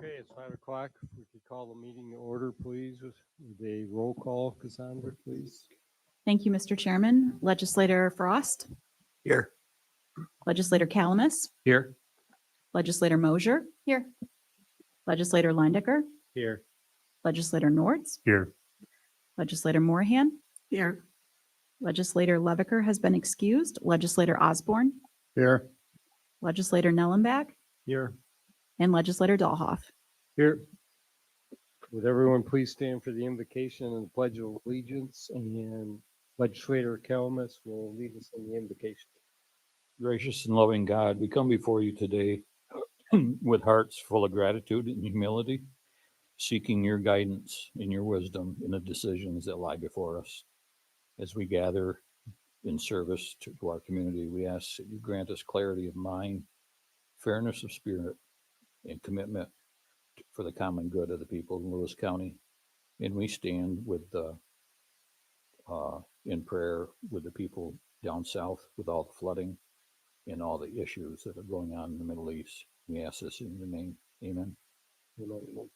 Okay, it's 5 o'clock. If we could call the meeting to order, please, with a roll call. Cassandra, please. Thank you, Mr. Chairman. Legislator Frost, Here. Legislator Calamus, Here. Legislator Mosier. Here. Legislator Leindecker, Here. Legislator Nortz, Here. Legislator Morahan, Here. Legislator Levicker has been excused, Legislator Osborne, Here. Legislator Nellenbach, Here. and Legislator Dahlhoff. Here. Would everyone please stand for the invocation and the Pledge of Allegiance, and Legislator Calamus will lead us in the invocation. Gracious and loving God, we come before you today with hearts full of gratitude and humility, seeking your guidance and your wisdom in the decisions that lie before us. As we gather in service to our community, we ask that you grant us clarity of mind, fairness of spirit, and commitment for the common good of the people in Lewis County. And we stand with in prayer with the people down south with all the flooding and all the issues that are going on in the Middle East. We ask this in your name. Amen. Amen.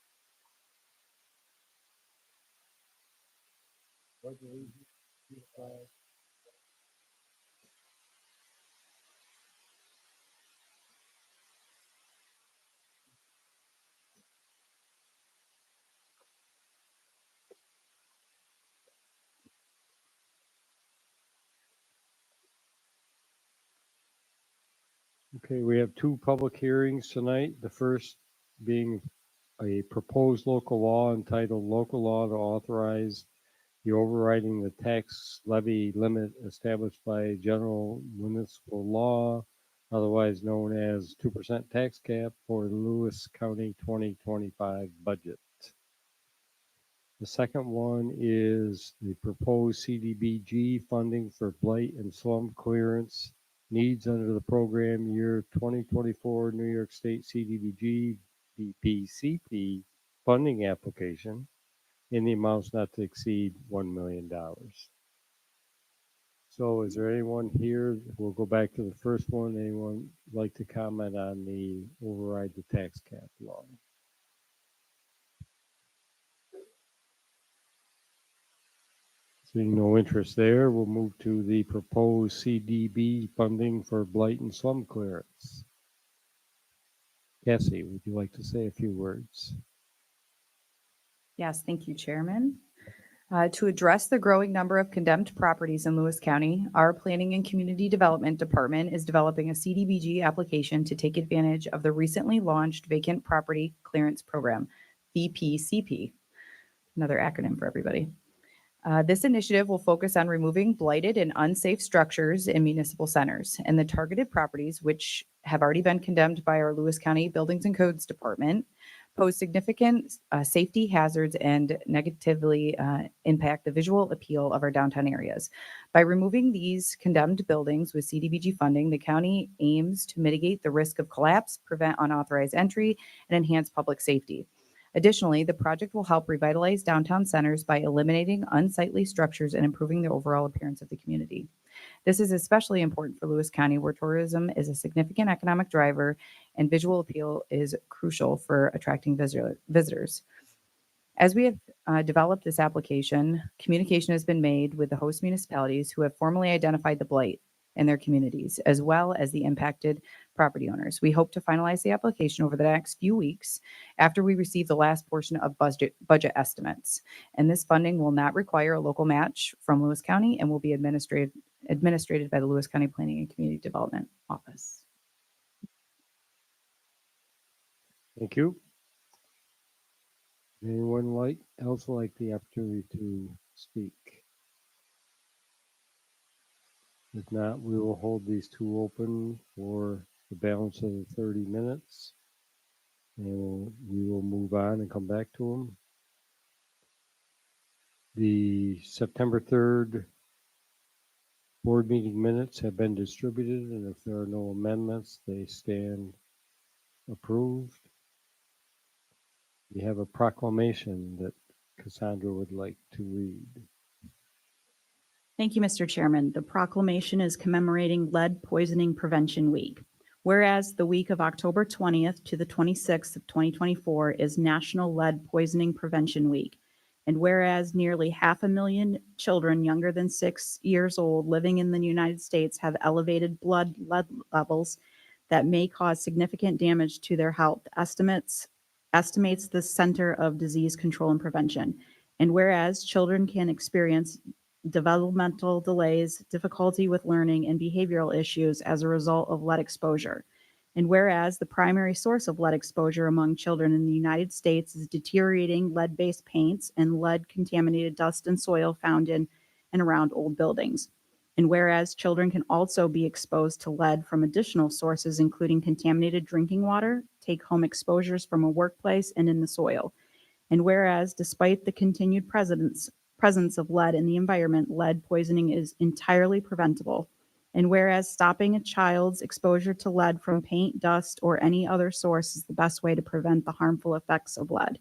Okay, we have two public hearings tonight. The first being a proposed local law entitled Local Law to Authorize the Overriding the Tax Levy Limit Established by General Municipal Law, otherwise known as 2% tax cap for the Lewis County 2025 budget. The second one is the proposed CDBG funding for blight and slum clearance needs under the program year 2024 New York State CDBG BPCP funding application in the amounts not to exceed $1 million. So is there anyone here? We'll go back to the first one. Anyone like to comment on the override the tax cap law? Seeing no interest there, we'll move to the proposed CDB funding for blight and slum clearance. Cassie, would you like to say a few words? Yes, thank you, Chairman. To address the growing number of condemned properties in Lewis County, our Planning and Community Development Department is developing a CDBG application to take advantage of the recently launched Vacant Property Clearance Program, VPCP, another acronym for everybody. This initiative will focus on removing blighted and unsafe structures in municipal centers, and the targeted properties, which have already been condemned by our Lewis County Buildings and Codes Department, pose significant safety hazards and negatively impact the visual appeal of our downtown areas. By removing these condemned buildings with CDBG funding, the county aims to mitigate the risk of collapse, prevent unauthorized entry, and enhance public safety. Additionally, the project will help revitalize downtown centers by eliminating unsightly structures and improving the overall appearance of the community. This is especially important for Lewis County, where tourism is a significant economic driver and visual appeal is crucial for attracting visitors. As we have developed this application, communication has been made with the host municipalities who have formally identified the blight in their communities, as well as the impacted property owners. We hope to finalize the application over the next few weeks after we receive the last portion of budget estimates. And this funding will not require a local match from Lewis County and will be administered by the Lewis County Planning and Community Development Office. Thank you. Anyone else like the opportunity to speak? If not, we will hold these two open for the balance of the 30 minutes. And we will move on and come back to them. The September 3rd board meeting minutes have been distributed, and if there are no amendments, they stand approved. We have a proclamation that Cassandra would like to read. Thank you, Mr. Chairman. The proclamation is commemorating Lead Poisoning Prevention Week. Whereas the week of October 20th to the 26th of 2024 is National Lead Poisoning Prevention Week. And whereas nearly 500,000 children younger than 6 years old living in the United States have elevated blood lead levels that may cause significant damage to their health, estimates the Center of Disease Control and Prevention. And whereas children can experience developmental delays, difficulty with learning, and behavioral issues as a result of lead exposure. And whereas the primary source of lead exposure among children in the United States is deteriorating lead-based paints and lead-contaminated dust and soil found in and around old buildings. And whereas children can also be exposed to lead from additional sources, including contaminated drinking water, take-home exposures from a workplace, and in the soil. And whereas, despite the continued presence of lead in the environment, lead poisoning is entirely preventable. And whereas stopping a child's exposure to lead from paint, dust, or any other source is the best way to prevent the harmful effects of lead.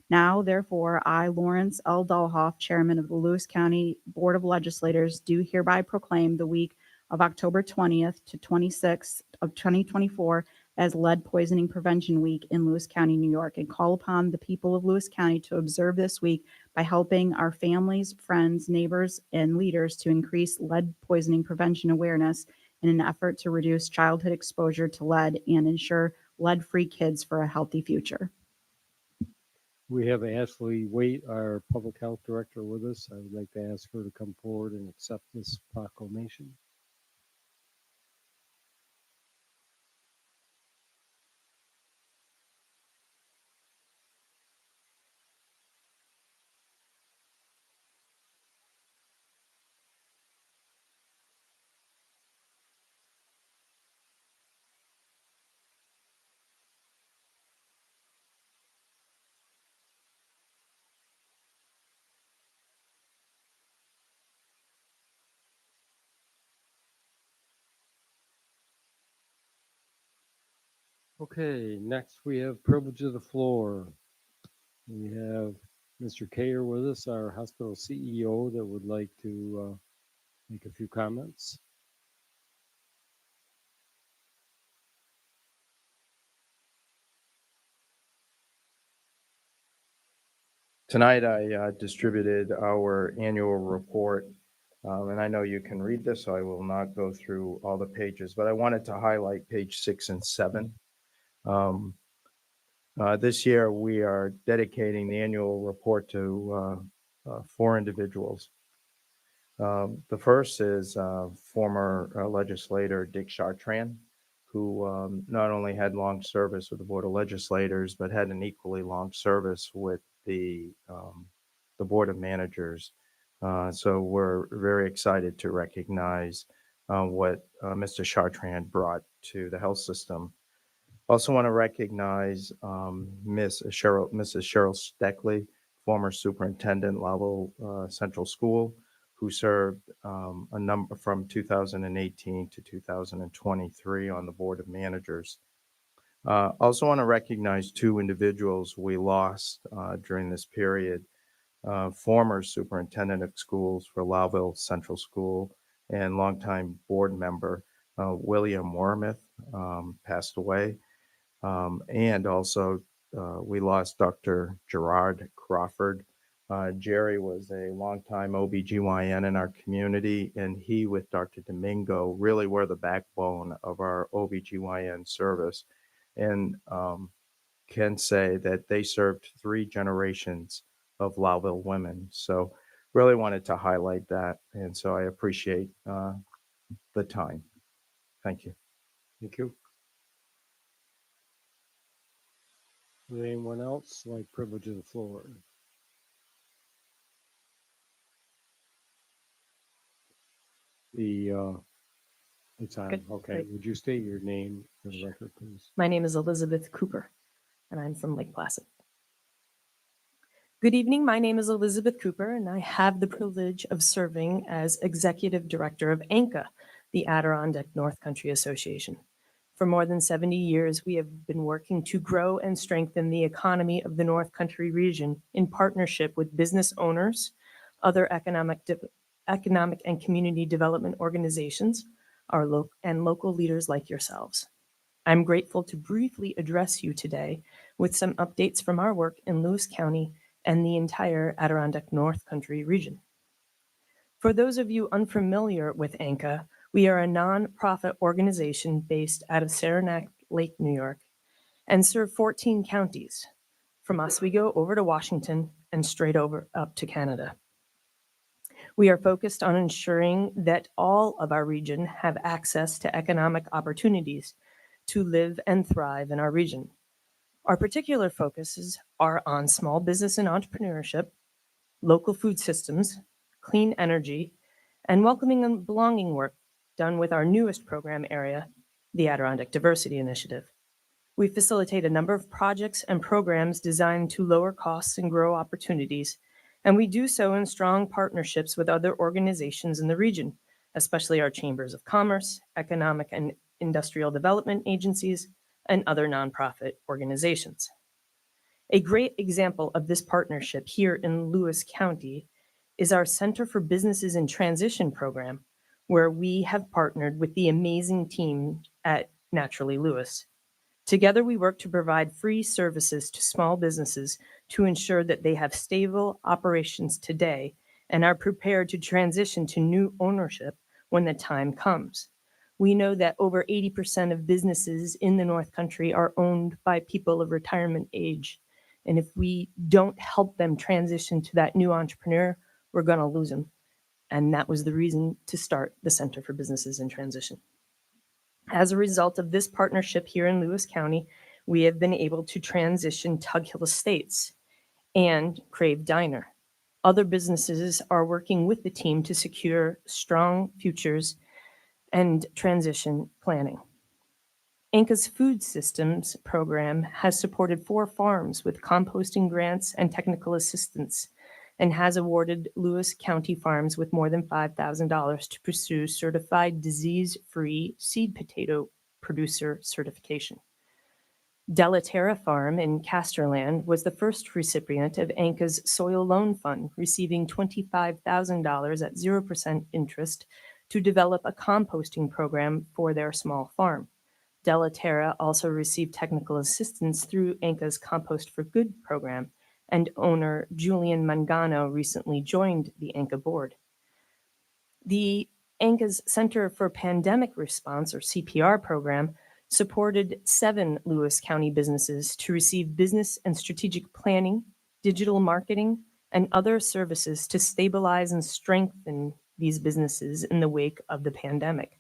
Now, therefore, I, Lawrence L. Dahlhoff, Chairman of the Lewis County Board of Legislators, do hereby proclaim the week of October 20th to 26th of 2024 as Lead Poisoning Prevention Week in Lewis County, New York, and call upon the people of Lewis County to observe this week by helping our families, friends, neighbors, and leaders to increase lead poisoning prevention awareness in an effort to reduce childhood exposure to lead and ensure lead-free kids for a healthy future. We have Ashley Waite, our Public Health Director, with us. I would like to ask her to come forward and accept this proclamation. Okay, next we have privilege of the floor. We have Mr. Kayer with us, our hospital CEO, that would like to make a few comments. Tonight, I distributed our annual report, and I know you can read this, so I will not go through all the pages, but I wanted to highlight page 6 and 7. This year, we are dedicating the annual report to 4 individuals. The first is former legislator Dick Chartrand, who not only had long service with the Board of Legislators, but had an equally long service with the Board of Managers. So we're very excited to recognize what Mr. Chartrand brought to the health system. Also want to recognize Mrs. Cheryl Steckley, former superintendent, Lovell Central School, who served a number from 2018 to 2023 on the Board of Managers. Also want to recognize 2 individuals we lost during this period. Former superintendent of schools for Lovell Central School and longtime board member William Wormuth passed away. And also we lost Dr. Gerard Crawford. Jerry was a longtime OBGYN in our community, and he with Dr. Domingo really were the backbone of our OBGYN service, and can say that they served 3 generations of Lowville women. So really wanted to highlight that, and so I appreciate the time. Thank you. Thank you. Would anyone else like privilege of the floor? It's on. Good. Okay. Great. Would you state your name for the record, please? My name is Elizabeth Cooper, and I'm from Lake Placid. Good evening. My name is Elizabeth Cooper, and I have the privilege of serving as Executive Director of ANCA, the Adirondack North Country Association. For more than 70 years, we have been working to grow and strengthen the economy of the North Country region in partnership with business owners, other economic and community development organizations, and local leaders like yourselves. I'm grateful to briefly address you today with some updates from our work in Lewis County and the entire Adirondack North Country region. For those of you unfamiliar with ANCA, we are a nonprofit organization based out of Saranac Lake, New York, and serve 14 counties. From us, we go over to Washington and straight over up to Canada. We are focused on ensuring that all of our region have access to economic opportunities to live and thrive in our region. Our particular focuses are on small business and entrepreneurship, local food systems, clean energy, and welcoming and belonging work done with our newest program area, the Adirondack Diversity Initiative. We facilitate a number of projects and programs designed to lower costs and grow opportunities, and we do so in strong partnerships with other organizations in the region, especially our chambers of commerce, economic and industrial development agencies, and other nonprofit organizations. A great example of this partnership here in Lewis County is our Center for Businesses in Transition program, where we have partnered with the amazing team at Naturally Lewis. Together, we work to provide free services to small businesses to ensure that they have stable operations today and are prepared to transition to new ownership when the time comes. We know that over 80% of businesses in the North Country are owned by people of retirement age. And if we don't help them transition to that new entrepreneur, we're going to lose them. And that was the reason to start the Center for Businesses in Transition. As a result of this partnership here in Lewis County, we have been able to transition Tug Hill Estates and Crave Diner. Other businesses are working with the team to secure strong futures and transition planning. ANCA's food systems program has supported 4 farms with composting grants and technical assistance, and has awarded Lewis County farms with more than $5,000 to pursue certified disease-free seed potato producer certification. Delaterra Farm in Casterland was the first recipient of ANCA's Soil Loan Fund, receiving $25,000 at 0% interest to develop a composting program for their small farm. Delaterra also received technical assistance through ANCA's Compost for Good program, and owner Julian Mangano recently joined the ANCA board. The ANCA's Center for Pandemic Response, or CPR program, supported 7 Lewis County businesses to receive business and strategic planning, digital marketing, and other services to stabilize and strengthen these businesses in the wake of the pandemic.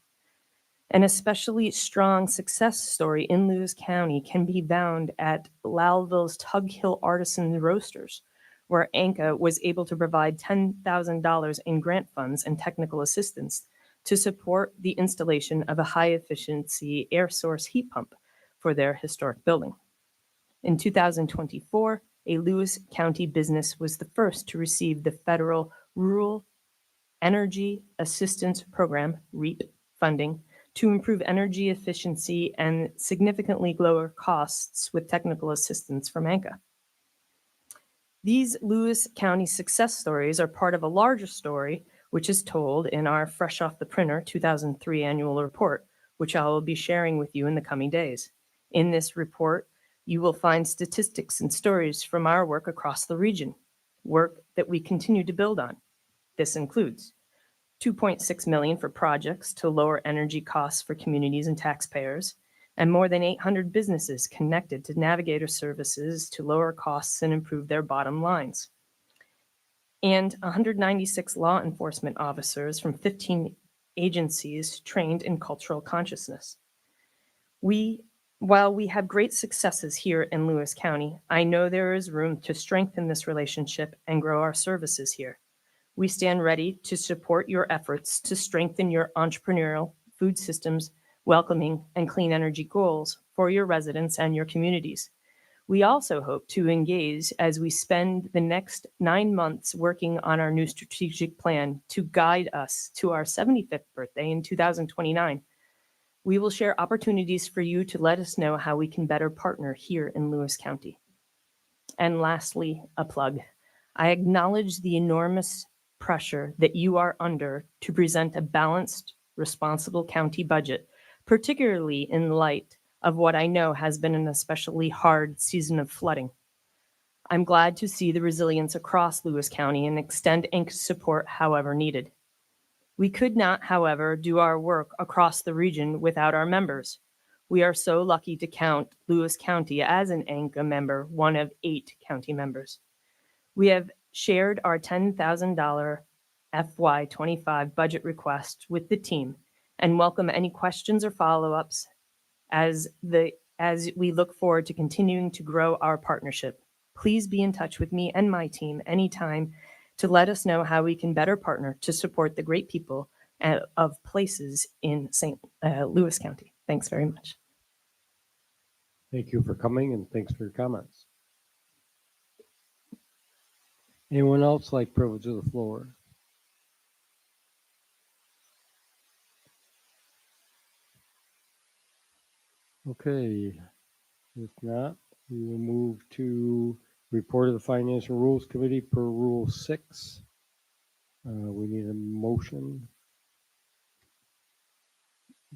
An especially strong success story in Lewis County can be found at Lowellville's Tug Hill Artisan Roasters, where ANCA was able to provide $10,000 in grant funds and technical assistance to support the installation of a high-efficiency air source heat pump for their historic building. In 2024, a Lewis County business was the first to receive the federal Rural Energy Assistance Program, REAP, funding to improve energy efficiency and significantly lower costs with technical assistance from ANCA. These Lewis County success stories are part of a larger story, which is told in our Fresh Off the Printer 2003 annual report, which I will be sharing with you in the coming days. In this report, you will find statistics and stories from our work across the region, work that we continue to build on. This includes $2.6 million for projects to lower energy costs for communities and taxpayers, and more than 800 businesses connected to Navigator services to lower costs and improve their bottom lines. And 196 law enforcement officers from 15 agencies trained in cultural consciousness. While we have great successes here in Lewis County, I know there is room to strengthen this relationship and grow our services here. We stand ready to support your efforts to strengthen your entrepreneurial, food systems, welcoming, and clean energy goals for your residents and your communities. We also hope to engage as we spend the next 9 months working on our new strategic plan to guide us to our 75th birthday in 2029. We will share opportunities for you to let us know how we can better partner here in Lewis County. And lastly, a plug. I acknowledge the enormous pressure that you are under to present a balanced, responsible county budget, particularly in light of what I know has been an especially hard season of flooding. I'm glad to see the resilience across Lewis County and extend ANCA's support however needed. We could not, however, do our work across the region without our members. We are so lucky to count Lewis County as an ANCA member, one of 8 county members. We have shared our $10,000 FY25 budget request with the team and welcome any questions or follow-ups as we look forward to continuing to grow our partnership. Please be in touch with me and my team anytime to let us know how we can better partner to support the great people of places in St. Louis County. Thanks very much. Thank you for coming and thanks for your comments. Anyone else like privilege of the floor? Okay, if not, we will move to report of the Finance and Rules Committee per Rule 6. We need a motion.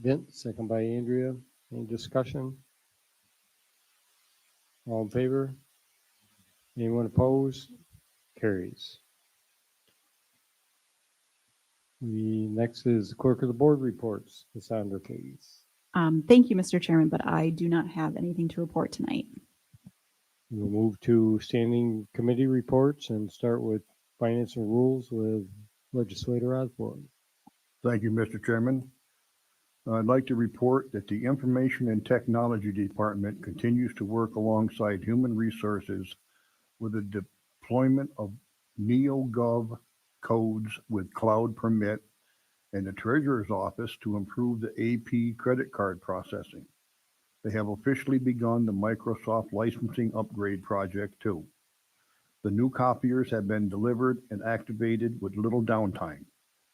Vince, second by Andrea. Any discussion? All in favor? Anyone opposed? Carries. Next is Clerk of the Board reports. Cassandra, please. Thank you, Mr. Chairman, but I do not have anything to report tonight. We'll move to standing committee reports and start with Finance and Rules with Legislator Osborne. Thank you, Mr. Chairman. I'd like to report that the Information and Technology Department continues to work alongside Human Resources with the deployment of NeoGov codes with Cloud Permit and the Treasurer's Office to improve the AP credit card processing. They have officially begun the Microsoft licensing upgrade project too. The new copiers have been delivered and activated with little downtime.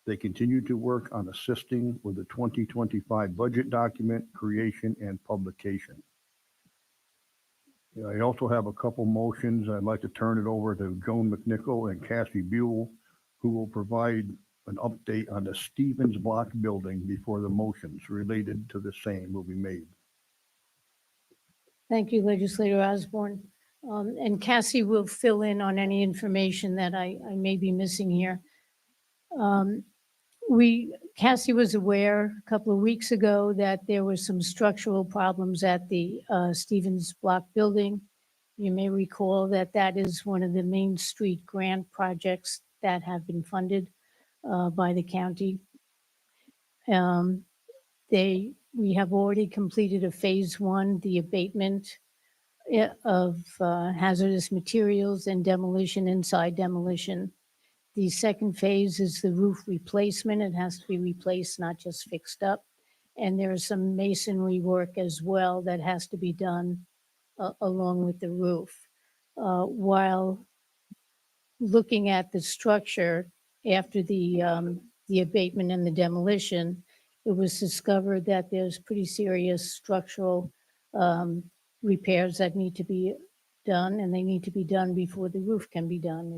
They continue to work on assisting with the 2025 budget document creation and publication. I also have a couple motions. I'd like to turn it over to Joan McNichol and Cassie Buell, who will provide an update on the Stevens Block building before the motions related to the same will be made. Thank you, Legislator Osborne. And Cassie will fill in on any information that I may be missing here. Cassie was aware a couple of weeks ago that there were some structural problems at the Stevens Block building. You may recall that that is one of the Main Street grant projects that have been funded by the county. We have already completed a phase 1, the abatement of hazardous materials and demolition, inside demolition. The second phase is the roof replacement. It has to be replaced, not just fixed up. And there is some masonry work as well that has to be done along with the roof. While looking at the structure after the abatement and the demolition, it was discovered that there's pretty serious structural repairs that need to be done, and they need to be done before the roof can be done.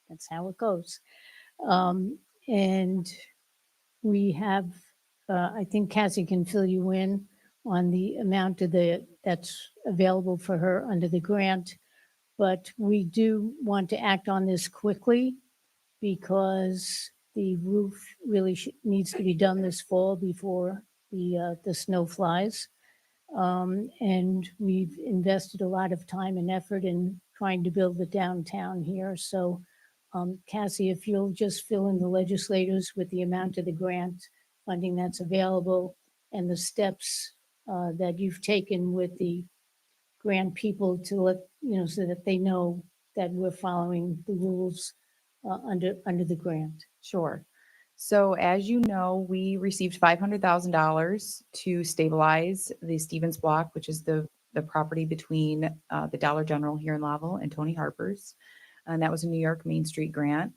That's how it goes. And we have, I think Cassie can fill you in on the amount that's available for her under the grant. But we do want to act on this quickly because the roof really needs to be done this fall before the snow flies. And we've invested a lot of time and effort in trying to build the downtown here. So Cassie, if you'll just fill in the legislators with the amount of the grant funding that's available and the steps that you've taken with the grant people to let, so that they know that we're following the rules under the grant. Sure. So as you know, we received $500,000 to stabilize the Stevens Block, which is the property between the Dollar General here in Lavelle and Tony Harper's. And that was a New York Main Street grant.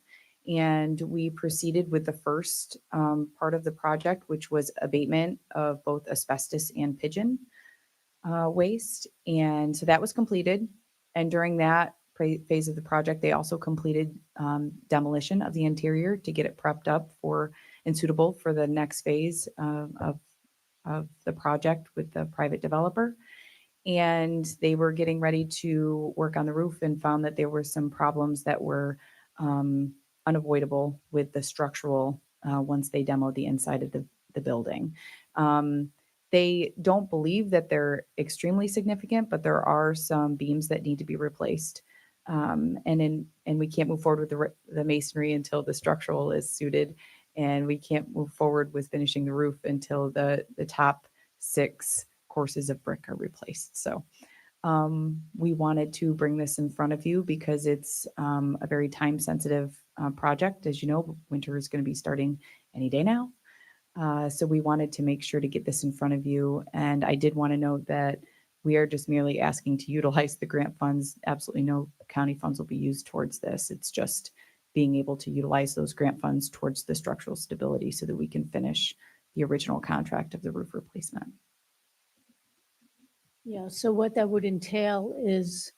And we proceeded with the first part of the project, which was abatement of both asbestos and pigeon waste. And so that was completed. And during that phase of the project, they also completed demolition of the interior to get it prepped up for and suitable for the next phase of of the project with the private developer. And they were getting ready to work on the roof and found that there were some problems that were unavoidable with the structural once they demoed the inside of the building. They don't believe that they're extremely significant, but there are some beams that need to be replaced. And we can't move forward with the masonry until the structural is suited, and we can't move forward with finishing the roof until the top 6 courses of brick are replaced. So we wanted to bring this in front of you because it's a very time sensitive project. As you know, winter is going to be starting any day now. So we wanted to make sure to get this in front of you. And I did want to note that we are just merely asking to utilize the grant funds. Absolutely no county funds will be used towards this. It's just being able to utilize those grant funds towards the structural stability so that we can finish the original contract of the roof replacement. Yeah, so what that would entail is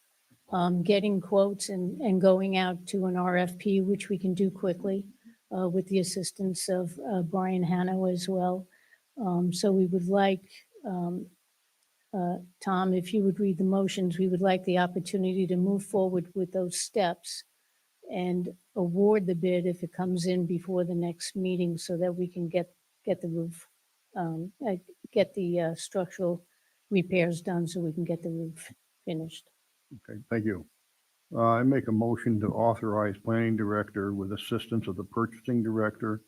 getting quotes and going out to an RFP, which we can do quickly with the assistance of Brian Hanno as well. So we would like, Tom, if you would read the motions, we would like the opportunity to move forward with those steps and award the bid if it comes in before the next meeting so that we can get the roof, get the structural repairs done so we can get the roof finished. Okay, thank you. I make a motion to authorize planning director with assistance of the purchasing director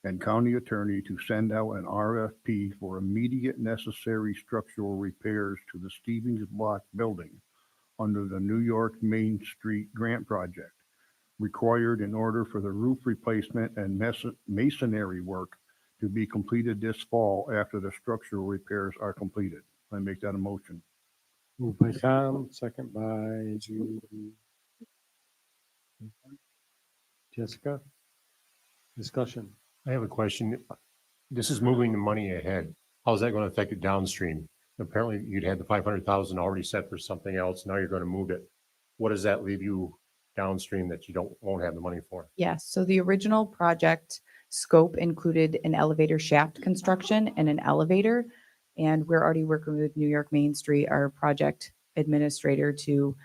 and county attorney to send out an RFP for immediate necessary structural repairs to the Stevens Block building under the New York Main Street Grant Project, required in order for the roof replacement and masonry work to be completed this fall after the structural repairs are completed. I make that a motion. Moved by Tom, second by Judy. Jessica? Discussion. I have a question. This is moving the money ahead. How's that going to affect it downstream? Apparently you'd had the 500,000 already set for something else. Now you're going to move it. What does that leave you downstream that you won't have the money for? Yes, so the original project scope included an elevator shaft construction and an elevator. And we're already working with New York Main Street, our project administrator, to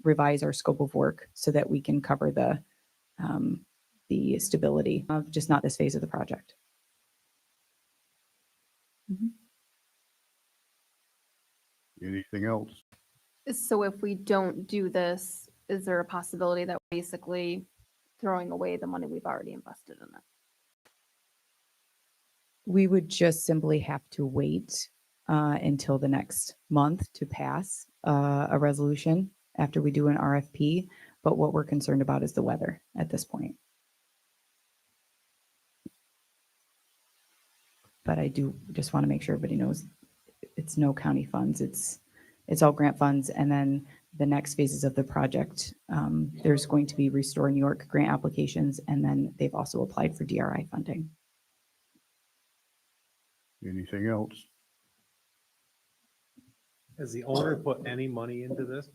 revise our scope of work so that we can cover the stability of just not this phase of the project. Anything else? So if we don't do this, is there a possibility that we're basically throwing away the money we've already invested in it? We would just simply have to wait until the next month to pass a resolution after we do an RFP. But what we're concerned about is the weather at this point. But I do just want to make sure everybody knows it's no county funds. It's all grant funds. And then the next phases of the project, there's going to be Restore New York grant applications. And then they've also applied for DRI funding. Anything else? Has the owner put any money into this?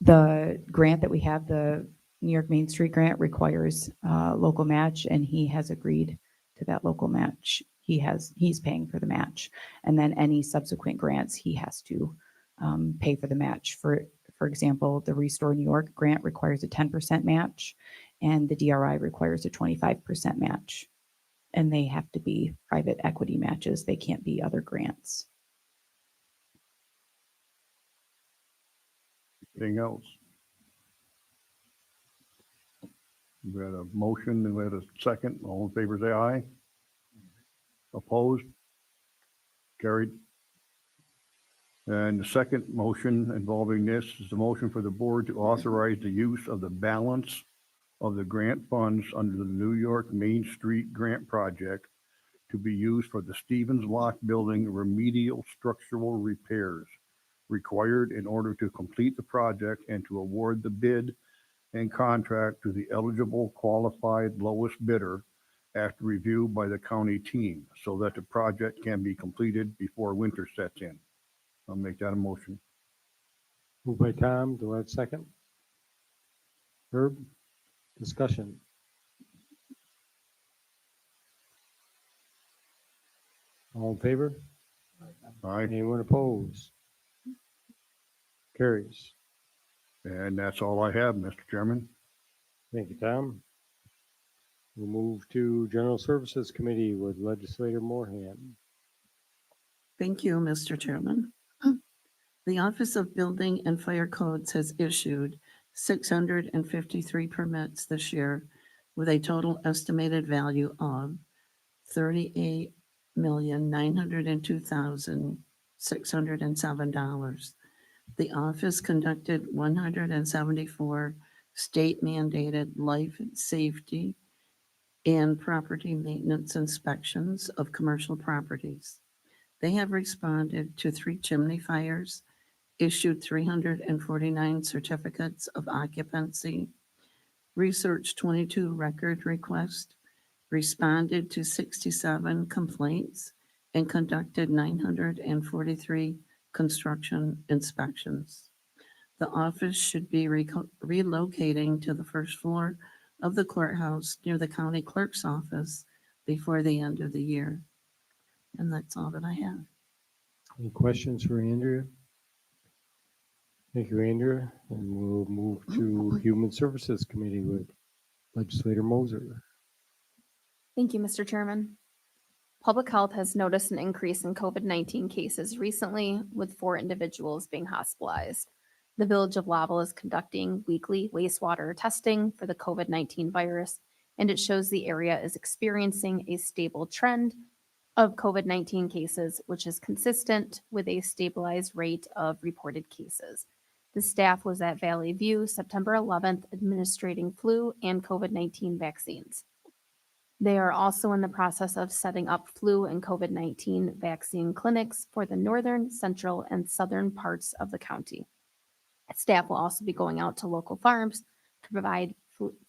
The grant that we have, the New York Main Street grant, requires local match, and he has agreed to that local match. He's paying for the match, and then any subsequent grants he has to pay for the match. For example, the Restore New York grant requires a 10% match, and the DRI requires a 25% match. And they have to be private equity matches. They can't be other grants. Anything else? We had a motion and we had a second. All in favor, say aye. Opposed? Carried. And the second motion involving this is the motion for the board to authorize the use of the balance of the grant funds under the New York Main Street Grant Project to be used for the Stevens Lock Building remedial structural repairs required in order to complete the project and to award the bid and contract to the eligible qualified lowest bidder after review by the county team so that the project can be completed before winter sets in. I'll make that a motion. Moved by Tom, do I have a second? Herb? Discussion. All in favor? Aye. Anyone opposed? Carries. And that's all I have, Mr. Chairman. Thank you, Tom. We'll move to General Services Committee with Legislator Moorhan. Thank you, Mr. Chairman. The Office of Building and Fire Codes has issued 653 permits this year with a total estimated value of $38,902,607. The office conducted 174 state mandated life safety and property maintenance inspections of commercial properties. They have responded to 3 chimney fires, issued 349 certificates of occupancy, researched 22 record requests, responded to 67 complaints, and conducted 943 construction inspections. The office should be relocating to the first floor of the courthouse near the county clerk's office before the end of the year. And that's all that I have. Any questions for Andrea? Thank you, Andrea. And we'll move to Human Services Committee with Legislator Moser. Thank you, Mr. Chairman. Public Health has noticed an increase in COVID-19 cases recently, with 4 individuals being hospitalized. The Village of Laval is conducting weekly wastewater testing for the COVID-19 virus, and it shows the area is experiencing a stable trend of COVID-19 cases, which is consistent with a stabilized rate of reported cases. The staff was at Valley View September 11th administering flu and COVID-19 vaccines. They are also in the process of setting up flu and COVID-19 vaccine clinics for the northern, central, and southern parts of the county. Staff will also be going out to local farms to provide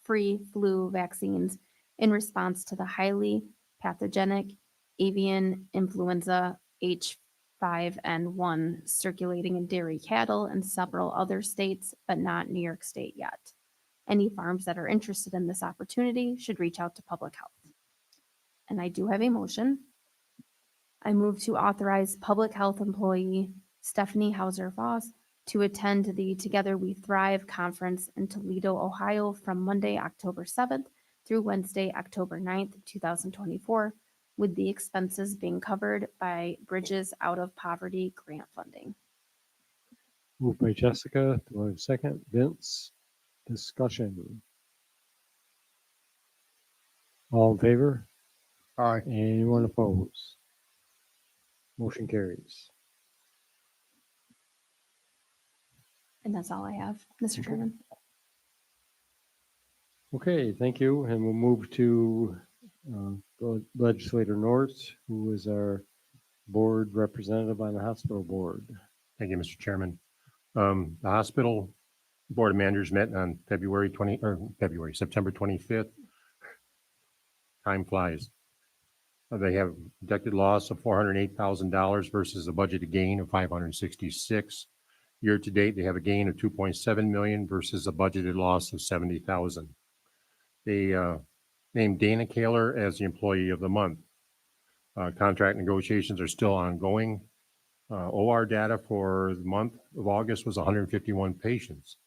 free flu vaccines in response to the highly pathogenic avian influenza H5N1 circulating in dairy cattle and several other states, but not New York State yet. Any farms that are interested in this opportunity should reach out to Public Health. And I do have a motion. I move to authorize Public Health employee Stephanie Hauser-Voss to attend the Together We Thrive conference in Toledo, Ohio from Monday, October 7th through Wednesday, October 9th, 2024, with the expenses being covered by Bridges Out of Poverty grant funding. Moved by Jessica. Do I have a second? Vince? Discussion. All in favor? Aye. Anyone opposed? Motion carries. And that's all I have, Mr. Chairman. Okay, thank you. And we'll move to Legislator Norris, who is our board representative on the hospital board. Thank you, Mr. Chairman. The hospital board of managers met on September 25th. Time flies. They have projected loss of $408,000 versus a budgeted gain of $566,000. Year to date, they have a gain of $2.7 million versus a budgeted loss of $70,000. They named Dana Kaler as the employee of the month. Contract negotiations are still ongoing. OR data for the month of August was 151 patients.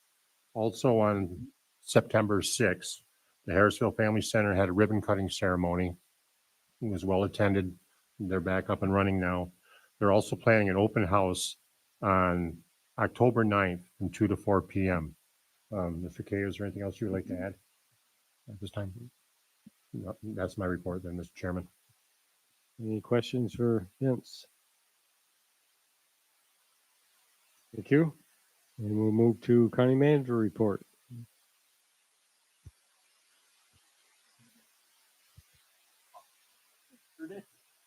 Also on September 6th, the Harrisville Family Center had a ribbon cutting ceremony. It was well attended. They're back up and running now. They're also planning an open house on October 9th from 2 to 4 p.m. Mr. Kay, is there anything else you would like to add at this time? No, that's my report then, Mr. Chairman. Any questions for Vince? Thank you. And we'll move to county manager report.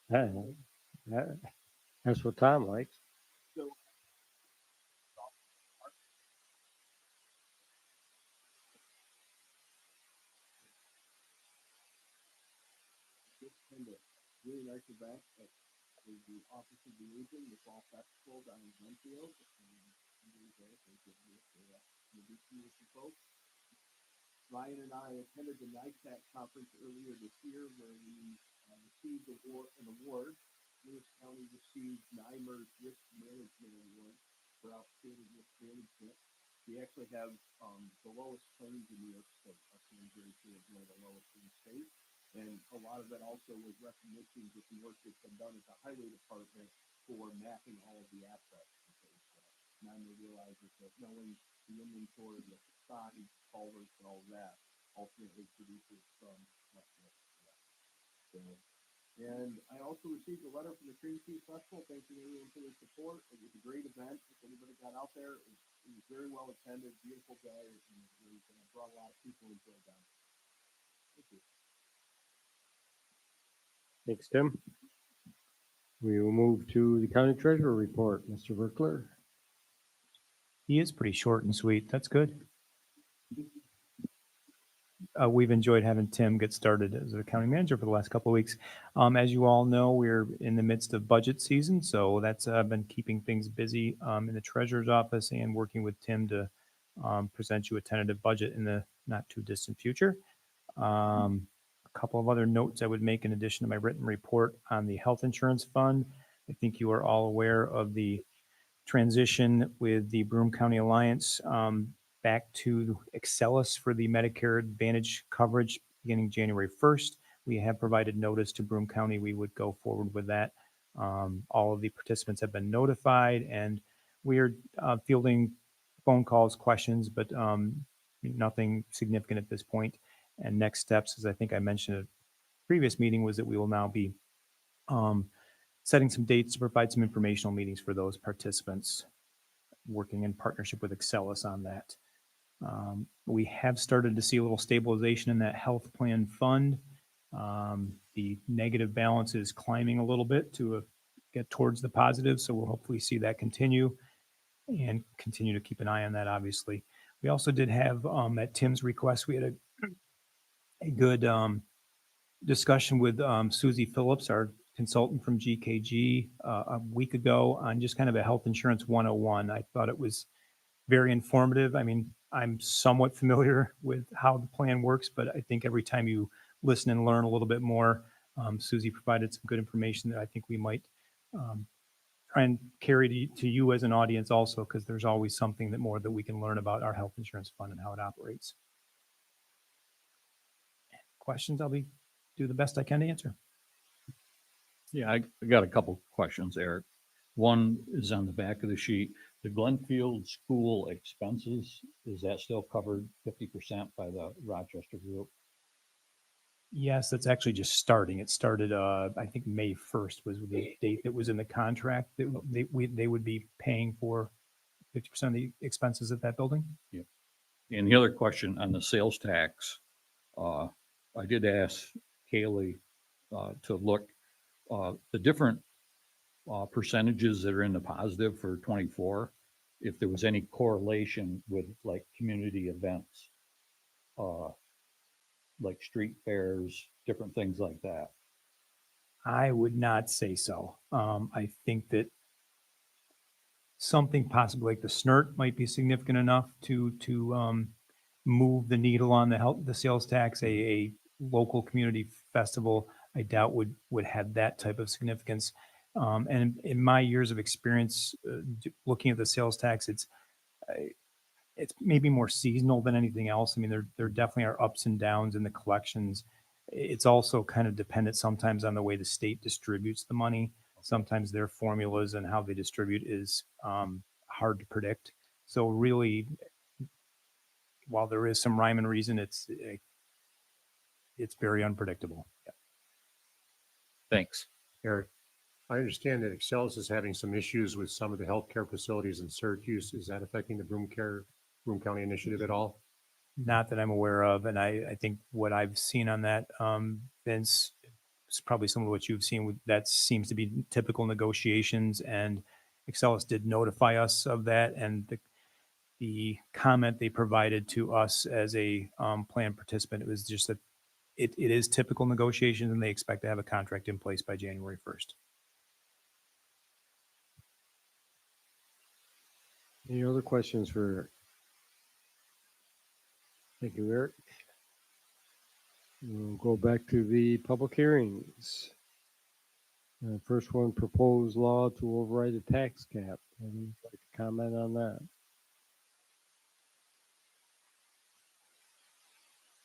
That's what Tom likes. Really nice event at the Office of the Aging, the Fall Festival down in Glenfield. Ryan and I attended the NICAC conference earlier this year where we received an award Lewis County received NYMER's Risk Management Award for outstanding risk management. We actually have the lowest claims in New York State. Our claims ratio is one of the lowest in the state. And a lot of that also was recognition that the work that's been done at the highway department for mapping all of the assets. Because NYMER realizes that knowing the inventory, the signs, culverts, and all of that ultimately produces some less risk. So, and I also received a letter from the Cream Cheese Festival thanking everyone for their support. It was a great event. If anybody got out there, it was very well attended, beautiful day, and it brought a lot of people into the event. Thank you. Thanks, Tim. We will move to the county treasurer report. Mr. Verkler. He is pretty short and sweet. That's good. We've enjoyed having Tim get started as a county manager for the last couple of weeks. As you all know, we're in the midst of budget season, so that's been keeping things busy in the treasurer's office and working with Tim to present you a tentative budget in the not too distant future. A couple of other notes I would make in addition to my written report on the health insurance fund. I think you are all aware of the transition with the Broome County Alliance back to Excelis for the Medicare Advantage coverage beginning January 1st. We have provided notice to Broome County we would go forward with that. All of the participants have been notified, and we are fielding phone calls, questions, but nothing significant at this point. And next steps, as I think I mentioned at a previous meeting, was that we will now be setting some dates to provide some informational meetings for those participants, working in partnership with Excelis on that. We have started to see a little stabilization in that health plan fund. The negative balance is climbing a little bit to get towards the positive, so we'll hopefully see that continue and continue to keep an eye on that, obviously. We also did have, at Tim's request, we had a good discussion with Susie Phillips, our consultant from GKG, a week ago on just kind of a health insurance 101. I thought it was very informative. I mean, I'm somewhat familiar with how the plan works, but I think every time you listen and learn a little bit more, Susie provided some good information that I think we might try and carry to you as an audience also, because there's always something that more that we can learn about our health insurance fund and how it operates. Questions, I'll do the best I can to answer. Yeah, I got a couple questions, Eric. One is on the back of the sheet. The Glenfield School expenses, is that still covered 50% by the Rochester group? Yes, that's actually just starting. It started, I think May 1st was the date that was in the contract that they would be paying for 50% of the expenses at that building. Yeah. And the other question on the sales tax, I did ask Kaylee to look the different percentages that are in the positive for 24, if there was any correlation with like community events, like street fairs, different things like that. I would not say so. I think that something possibly like the SNRT might be significant enough to move the needle on the sales tax. A local community festival, I doubt would have that type of significance. And in my years of experience looking at the sales tax, it's maybe more seasonal than anything else. I mean, there definitely are ups and downs in the collections. It's also kind of dependent sometimes on the way the state distributes the money. Sometimes their formulas and how they distribute is hard to predict. So really, while there is some rhyme and reason, it's very unpredictable. Yeah. Thanks. Eric, I understand that Excelis is having some issues with some of the healthcare facilities in Syracuse. Is that affecting the Broome County initiative at all? Not that I'm aware of. And I think what I've seen on that, Vince, is probably some of what you've seen. That seems to be typical negotiations, and Excelis did notify us of that. And the comment they provided to us as a plan participant, it was just that it is typical negotiations, and they expect to have a contract in place by January 1st. Any other questions for Eric? Thank you, Eric. We'll go back to the public hearings. First one, proposed law to override the tax cap. Anyone like to comment on that?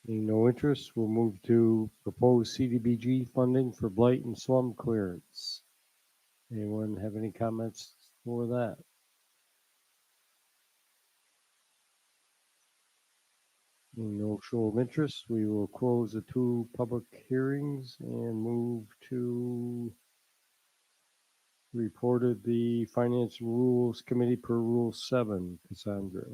Seeing no interest, we'll move to proposed CDBG funding for blight and slum clearance. Anyone have any comments for that? Seeing no show of interest, we will close the two public hearings and move to reported the Finance and Rules Committee per Rule 7. Cassandra.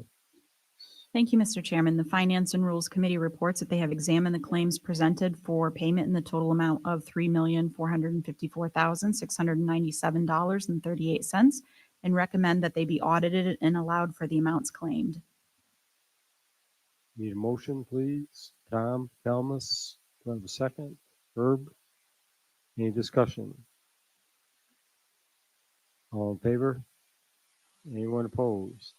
Thank you, Mr. Chairman. The Finance and Rules Committee reports that they have examined the claims presented for payment in the total amount of $3,454,697.38 and recommend that they be audited and allowed for the amounts claimed. Need a motion, please? Tom, Calmus, do I have a second? Herb? Any discussion? All in favor? Anyone opposed?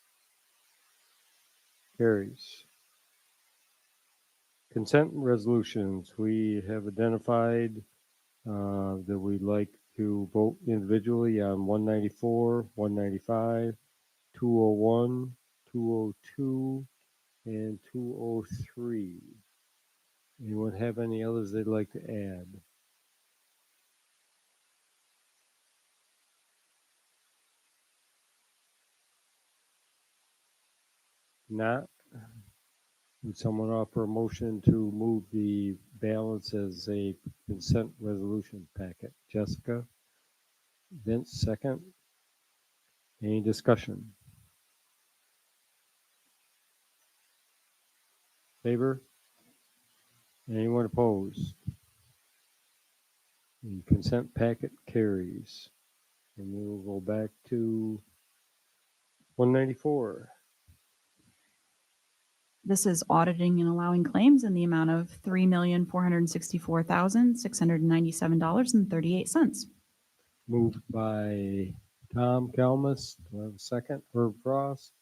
Carries. Consent resolutions. We have identified that we'd like to vote individually on 194, 195, 201, 202, and 203. Anyone have any others they'd like to add? Not? Would someone offer a motion to move the balance as a consent resolution packet? Jessica? Vince, second. Any discussion? Favor? Anyone opposed? The consent packet carries. And we will go back to 194. This is auditing and allowing claims in the amount of $3,464,697.38. Moved by Tom Calmus. Do I have a second? Herb Frost.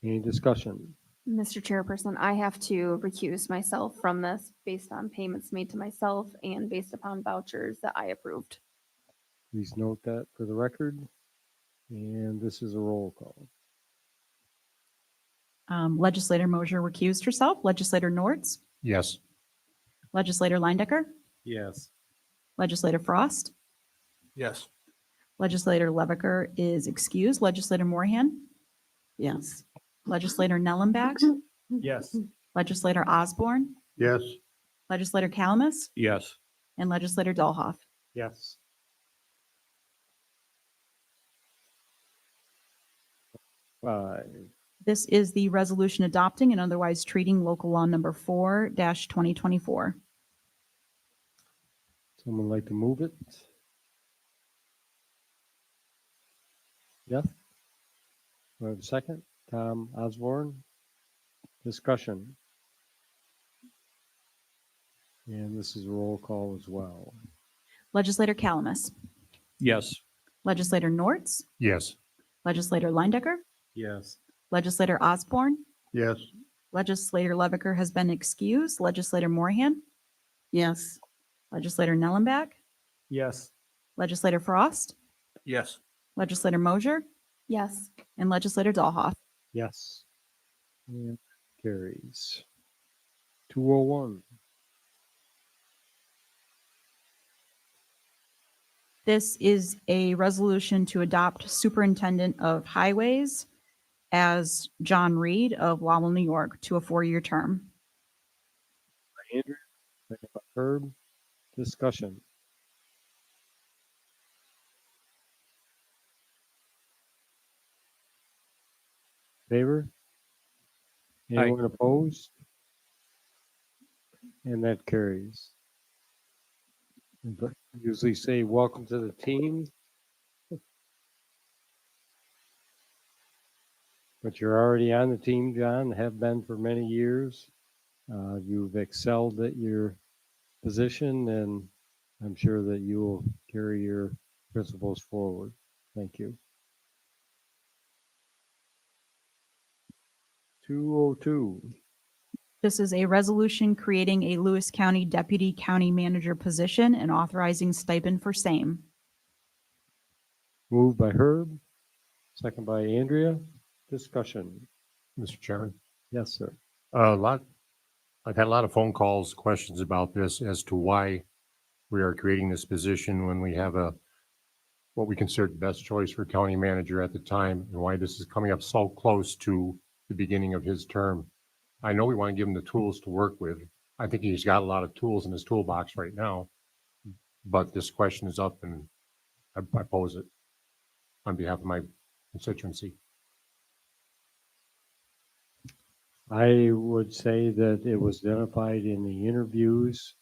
Any discussion? Mr. Chairperson, I have to recuse myself from this based on payments made to myself and based upon vouchers that I approved. Please note that for the record. And this is a roll call. Legislator Mosier recused herself. Legislator Nortz. Yes. Legislator Leindecker. Yes. Legislator Frost. Yes. Legislator Levicker is excused. Legislator Moorhan. Yes. Legislator Nellenbach. Yes. Legislator Osborne. Yes. Legislator Calamus. Yes. And Legislator Dolhoff. Yes. Five. This is the resolution adopting and otherwise treating local law number 4-2024. Someone like to move it? Yes. Do I have a second? Tom Osborne. Discussion. And this is a roll call as well. Legislator Calamus. Yes. Legislator Nortz. Yes. Legislator Leindecker. Yes. Legislator Osborne. Yes. Legislator Levicker has been excused. Legislator Moorhan. Yes. Legislator Nellenbach. Yes. Legislator Frost. Yes. Legislator Mosier. Yes. And Legislator Dolhoff. Yes. And carries. 201. This is a resolution to adopt Superintendent of Highways as John Reed of Lowell, New York, to a 4-year term. Andrew, second by Herb. Discussion. Favor? Anyone opposed? And that carries. Usually say welcome to the team. But you're already on the team, John, have been for many years. You've excelled at your position, and I'm sure that you will carry your principles forward. Thank you. 202. This is a resolution creating a Lewis County Deputy County Manager position and authorizing stipend for same. Moved by Herb, second by Andrea. Discussion. Mr. Chairman, Yes, sir. I've had a lot of phone calls, questions about this as to why we are creating this position when we have what we consider the best choice for county manager at the time, and why this is coming up so close to the beginning of his term. I know we want to give him the tools to work with. I think he's got a lot of tools in his toolbox right now, but this question is up and I pose it on behalf of my constituency. I would say that it was identified in the interviews.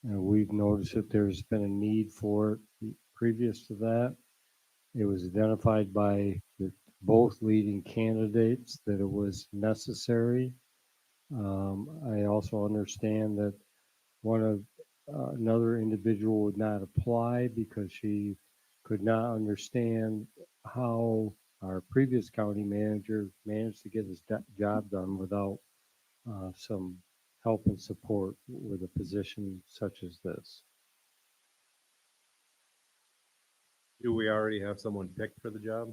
We've noticed that there's been a need for it previous to that. It was identified by both leading candidates that it was necessary. I also understand that another individual would not apply because she could not understand how our previous county manager managed to get his job done without some help and support with a position such as this. Do we already have someone picked for the job?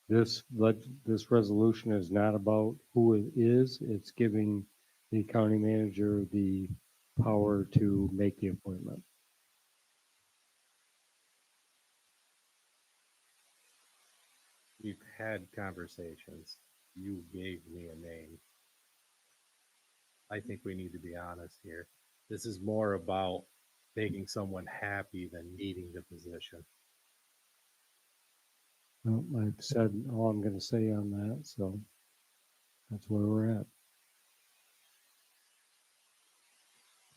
This resolution is not about who it is. It's giving the county manager the power to make the appointment. We've had conversations. You gave me a name. I think we need to be honest here. This is more about making someone happy than needing the position. Well, I've said all I'm going to say on that, so that's where we're at.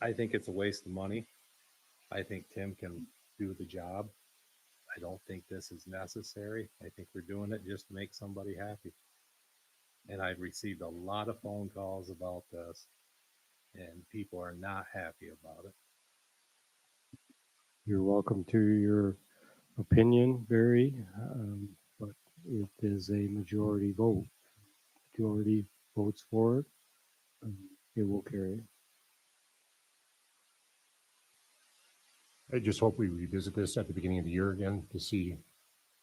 I think it's a waste of money. I think Tim can do the job. I don't think this is necessary. I think we're doing it just to make somebody happy. And I've received a lot of phone calls about this, and people are not happy about it. You're welcome to your opinion, Barry, but it is a majority vote. Majority votes for it. It will carry. I just hope we revisit this at the beginning of the year again to see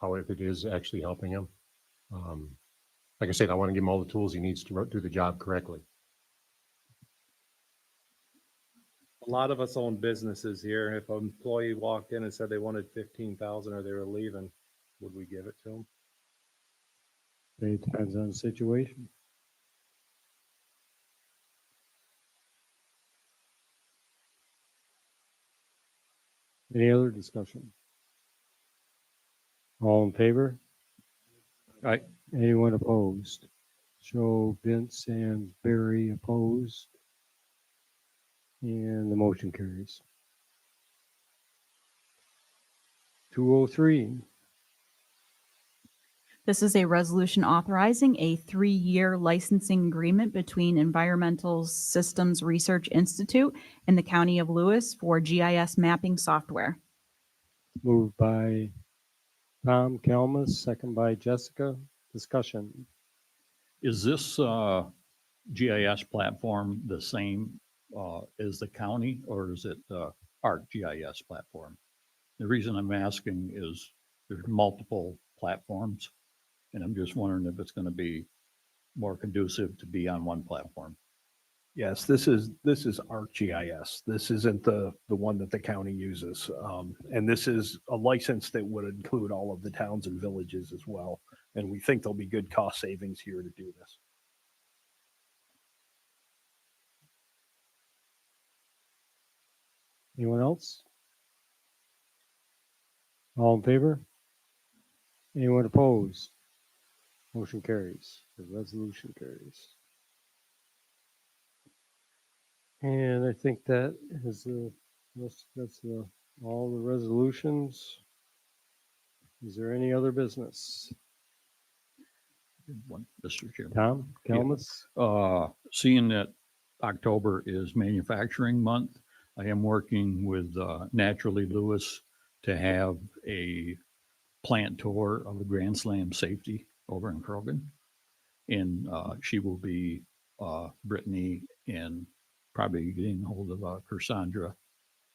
how, if it is actually helping him. Like I said, I want to give him all the tools he needs to do the job correctly. A lot of us own businesses here. If an employee walked in and said they wanted 15,000 or they were leaving, would we give it to them? It depends on the situation. Any other discussion? All in favor? Aye. Anyone opposed? Show Vince and Barry opposed. And the motion carries. 203. This is a resolution authorizing a 3-year licensing agreement between Environmental Systems Research Institute and the County of Lewis for GIS mapping software. Moved by Tom Kalmus, second by Jessica. Discussion. Is this GIS platform the same as the county, or is it our GIS platform? The reason I'm asking is there's multiple platforms, and I'm just wondering if it's going to be more conducive to be on one platform. Yes, this is ArcGIS. This isn't the one that the county uses. And this is a license that would include all of the towns and villages as well. And we think there'll be good cost savings here to do this. Anyone else? All in favor? Anyone opposed? Motion carries. The resolution carries. And I think that is all the resolutions. Is there any other business? One, Mr. Chairman. Tom Kalmus? Seeing that October is manufacturing month, I am working with Naturally Lewis to have a plant tour of the Grand Slam safety over in Krogan. And she will be Brittany and probably getting hold of Cassandra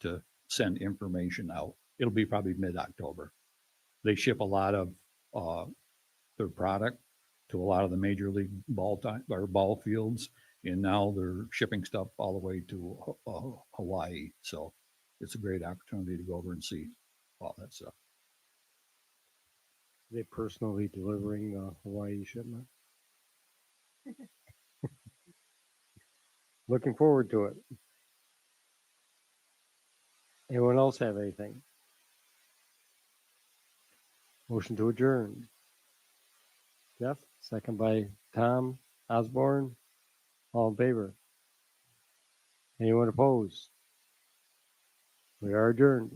to send information out. It'll be probably mid-October. They ship a lot of their product to a lot of the major league ball fields, and now they're shipping stuff all the way to Hawaii. So it's a great opportunity to go over and see all that stuff. They personally delivering the Hawaii shipment. Looking forward to it. Anyone else have anything? Motion to adjourn. Jeff, second by Tom Osborne. All in favor? Anyone opposed? We are adjourned.